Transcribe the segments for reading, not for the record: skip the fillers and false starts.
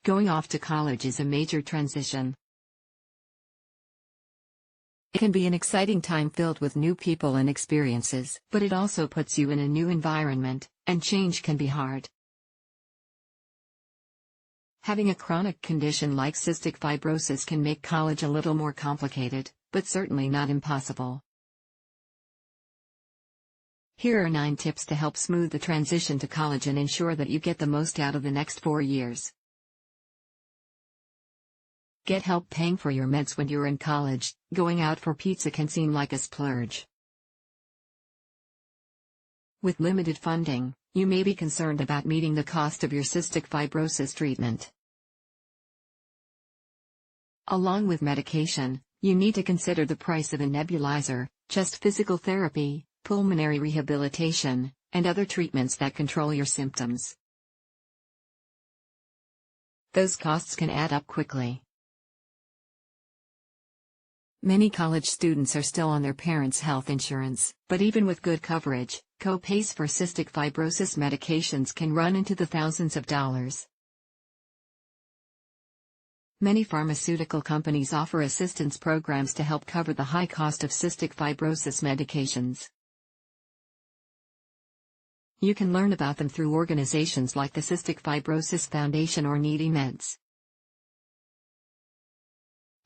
Going off to college is a major transition. It can be an exciting time filled with new people and experiences, but it also puts you in a new environment, and change can be hard. Having a chronic condition like cystic fibrosis can make college a little more complicated, but certainly not impossible. Here are 9 tips to help smooth the transition to college and ensure that you get the most out of the next 4 years. Get help paying for your meds when you're in college. Going out for pizza can seem like a splurge. With limited funding, you may be concerned about meeting the cost of your cystic fibrosis treatment. Along with medication, you need to consider the price of a nebulizer, chest physical therapy, pulmonary rehabilitation, and other treatments that control your symptoms. Those costs can add up quickly. Many college students are still on their parents' health insurance, but even with good coverage, co-pays for cystic fibrosis medications can run into the thousands of dollars. Many pharmaceutical companies offer assistance programs to help cover the high cost of cystic fibrosis medications. You can learn about them through organizations like the Cystic Fibrosis Foundation or Needy Meds.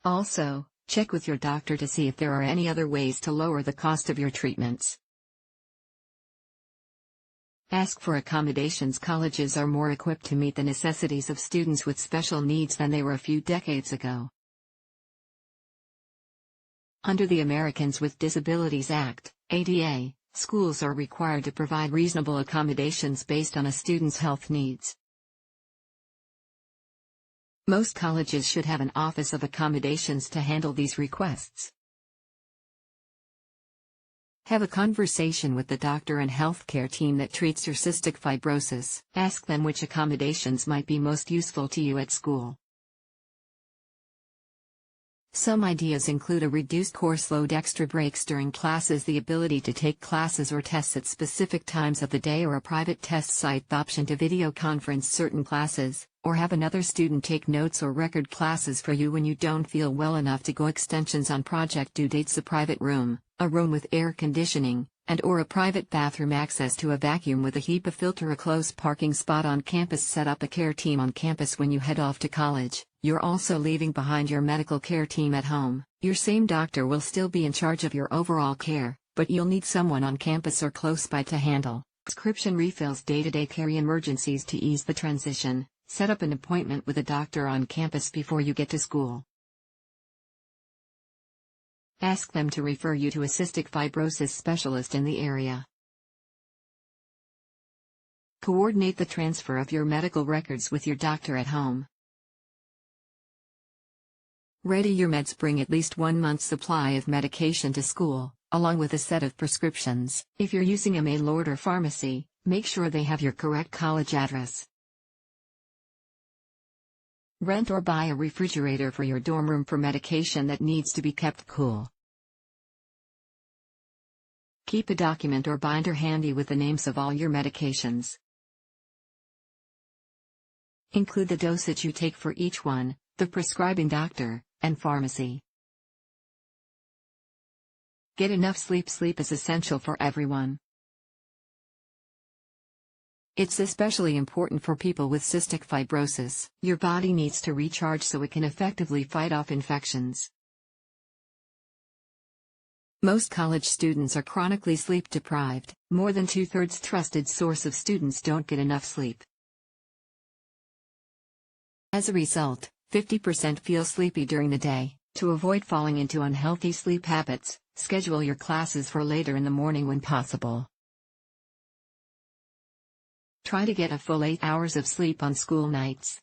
Also, check with your doctor to see if there are any other ways to lower the cost of your treatments. Ask for accommodations. Colleges are more equipped to meet the necessities of students with special needs than they were a few decades ago. Under the Americans with Disabilities Act, ADA, schools are required to provide reasonable accommodations based on a student's health needs. Most colleges should have an office of accommodations to handle these requests. Have a conversation with the doctor and healthcare team that treats your cystic fibrosis. Ask them which accommodations might be most useful to you at school. Some ideas include a reduced course load, extra breaks during classes, the ability to take classes or tests at specific times of the day, or a private test site, the option to video conference certain classes, or have another student take notes or record classes for you when you don't feel well enough to go, extensions on project due dates, a private room, a room with air conditioning, and or a private bathroom, access to a vacuum with a HEPA filter, a close parking spot on campus, set up a care team on campus when you head off to college. You're also leaving behind your medical care team at home. Your same doctor will still be in charge of your overall care, but you'll need someone on campus or close by to handle prescription refills, day-to-day care, emergencies. To ease the transition, set up an appointment with a doctor on campus before you get to school. Ask them to refer you to a cystic fibrosis specialist in the area. Coordinate the transfer of your medical records with your doctor at home. Ready your meds. Bring at least 1 month's supply of medication to school, along with a set of prescriptions. If you're using a mail-order pharmacy, make sure they have your correct college address. Rent or buy a refrigerator for your dorm room for medication that needs to be kept cool. Keep a document or binder handy with the names of all your medications. Include the dosage you take for each one, the prescribing doctor, and pharmacy. Get enough sleep. Sleep is essential for everyone. It's especially important for people with cystic fibrosis. Your body needs to recharge so it can effectively fight off infections. Most college students are chronically sleep deprived. More than 2/3 trusted source of students don't get enough sleep. As a result, 50% feel sleepy during the day. To avoid falling into unhealthy sleep habits, schedule your classes for later in the morning when possible. Try to get a full 8 hours of sleep on school nights.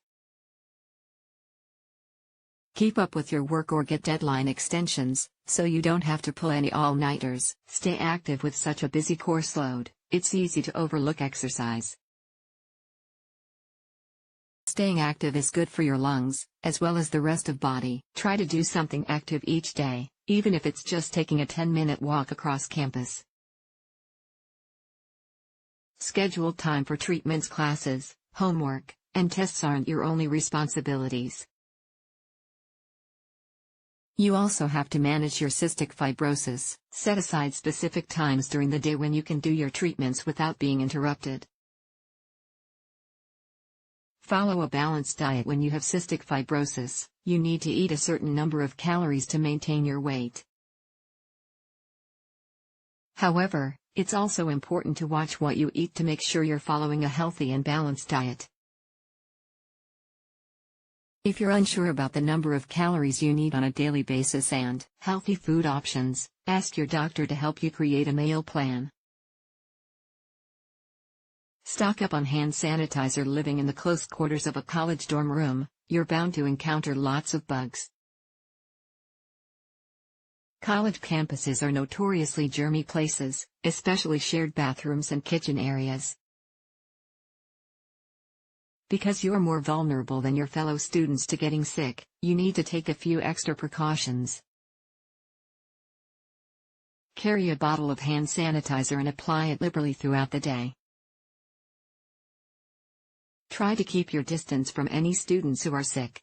Keep up with your work or get deadline extensions, so you don't have to pull any all-nighters. Stay active with such a busy course load. It's easy to overlook exercise. Staying active is good for your lungs, as well as the rest of body. Try to do something active each day, even if it's just taking a 10-minute walk across campus. Schedule time for treatments, classes, homework, and tests aren't your only responsibilities. You also have to manage your cystic fibrosis. Set aside specific times during the day when you can do your treatments without being interrupted. Follow a balanced diet when you have cystic fibrosis. You need to eat a certain number of calories to maintain your weight. However, it's also important to watch what you eat to make sure you're following a healthy and balanced diet. If you're unsure about the number of calories you need on a daily basis and healthy food options, ask your doctor to help you create a meal plan. Stock up on hand sanitizer. Living in the close quarters of a college dorm room, you're bound to encounter lots of bugs. College campuses are notoriously germy places, especially shared bathrooms and kitchen areas. Because you're more vulnerable than your fellow students to getting sick, you need to take a few extra precautions. Carry a bottle of hand sanitizer and apply it liberally throughout the day. Try to keep your distance from any students who are sick.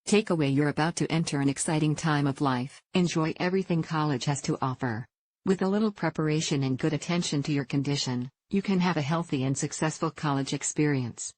Takeaway: you're about to enter an exciting time of life. Enjoy everything college has to offer. With a little preparation and good attention to your condition, you can have a healthy and successful college experience.